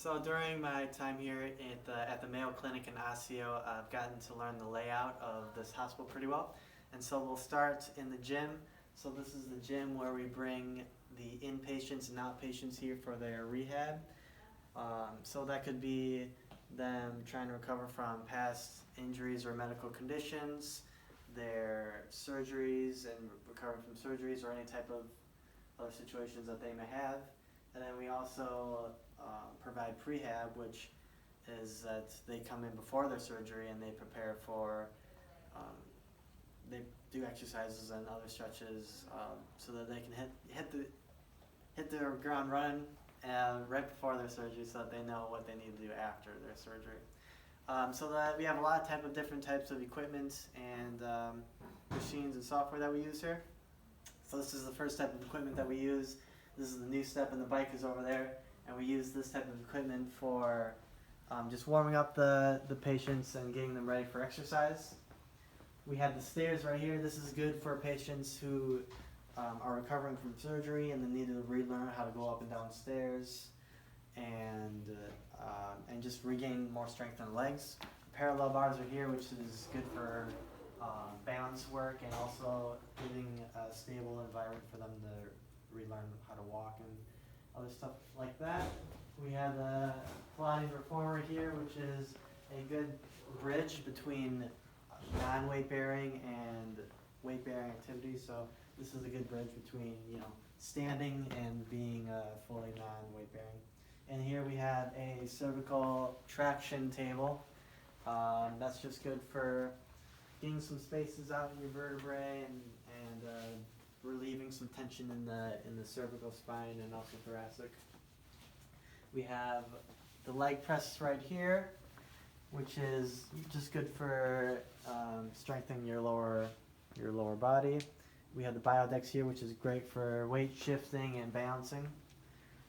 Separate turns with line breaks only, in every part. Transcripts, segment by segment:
So during my time here at the Mayo Clinic in Osseo, I've gotten to learn the layout of this hospital pretty well. And so we'll start in the gym. So this is the gym where we bring the inpatients and outpatients here for their rehab. So that could be them trying to recover from past injuries or medical conditions, their surgeries and recovering from surgeries or any type of other situations that they may have. And then we also provide prehab, which is that they come in before their surgery and they prepare for, they do exercises and other stretches so that they can hit the ground running right before their surgery, so that they know what they need to do after their surgery. So that we have a lot of different types of equipment and machines and software that we use here. So this is the first type of equipment that we use. This is the new step, and the bike is over there. And we use this type of equipment for just warming up the patients and getting them ready for exercise. We have the stairs right here. This is good for patients who are recovering from surgery and then need to relearn how to go up and down stairs and just regain more strength in the legs. Parallel bars are here, which is good for balance work and also giving a stable environment for them to relearn how to walk and other stuff like that. We have the Pilates reformer here, which is a good bridge between non-weight bearing and weight bearing activities. So this is a good bridge between standing and being fully non-weight bearing. And here we have a cervical traction table. That's just good for getting some spaces out in your vertebrae and relieving some tension in the cervical spine and also thoracic. We have the leg press right here, which is just good for strengthening your lower body. We have the Biodex here, which is great for weight shifting and balancing.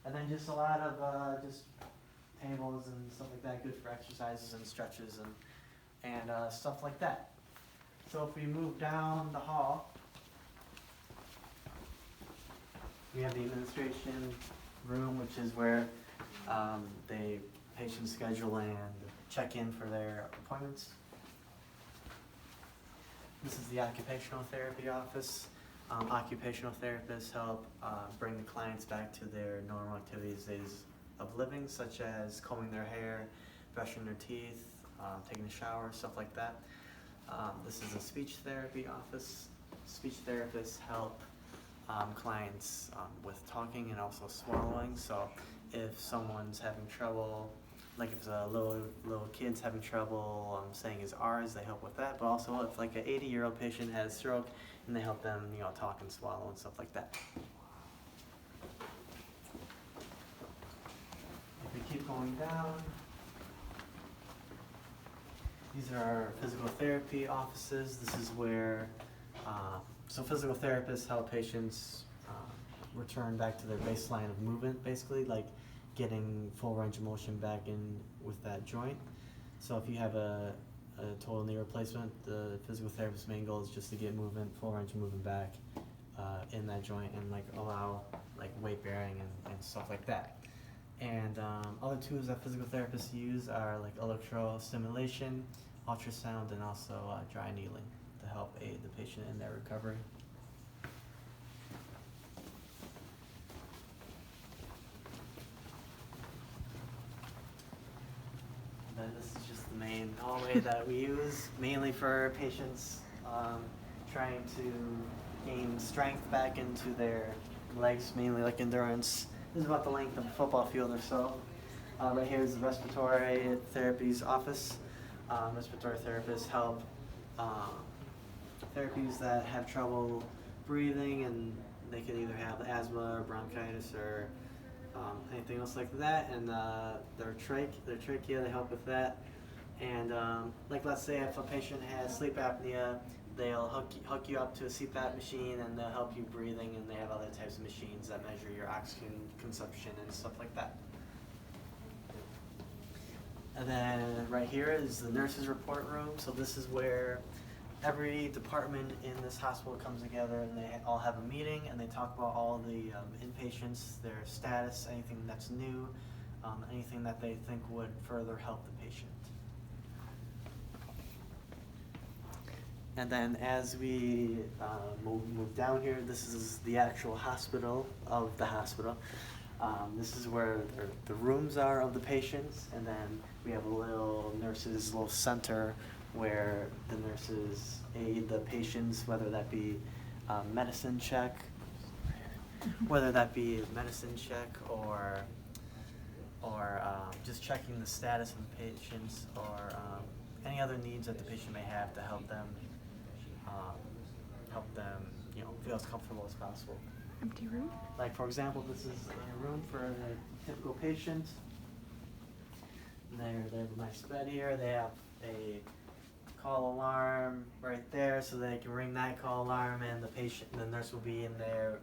And then just a lot of just tables and stuff like that, good for exercises and stretches and stuff like that. So if we move down the hall, we have the administration room, which is where the patients schedule and check in for their appointments. This is the occupational therapy office. Occupational therapists help bring the clients back to their normal activities days of living, such as combing their hair, brushing their teeth, taking a shower, stuff like that. This is a speech therapy office. Speech therapists help clients with talking and also swallowing. So if someone's having trouble, like if a little kid's having trouble saying his R's, they help with that. But also if like an 80-year-old patient has stroke, and they help them talk and swallow and stuff like that. If we keep going down, these are our physical therapy offices. This is where so physical therapists help patients return back to their baseline of movement, basically, like getting full range of motion back in with that joint. So if you have a total knee replacement, the physical therapist's main goal is just to get movement, full range of movement back in that joint and allow weight bearing and stuff like that. And other tools that physical therapists use are electrostimulation, ultrasound, and also dry needling to help aid the patient in their recovery. And then this is just the main hallway that we use, mainly for patients trying to gain strength back into their legs, mainly like endurance. This is about the length of a football field or so. Right here is the respiratory therapies office. Respiratory therapists help therapies that have trouble breathing, and they can either have asthma or bronchitis or anything else like that. And their trachea, they help with that. And let's say if a patient has sleep apnea, they'll hook you up to a CPAP machine and they'll help you breathing, and they have other types of machines that measure your oxygen consumption and stuff like that. And then right here is the nurses report room. So this is where every department in this hospital comes together and they all have a meeting and they talk about all the inpatients, their status, anything that's new, anything that they think would further help the patient. And then as we move down here, this is the actual hospital of the hospital. This is where the rooms are of the patients, and then we have a little center where the nurses aid the patients, whether that be medicine check, or just checking the status of the patients, or any other needs that the patient may have to help them, feel as comfortable as possible.
Empty room?
Like, for example, this is a room for a typical patient. They have a nice bed here. They have a call alarm right there, so they can ring that call alarm, and the nurse will be in there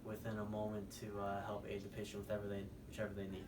within a moment to help aid the patient with whichever they need.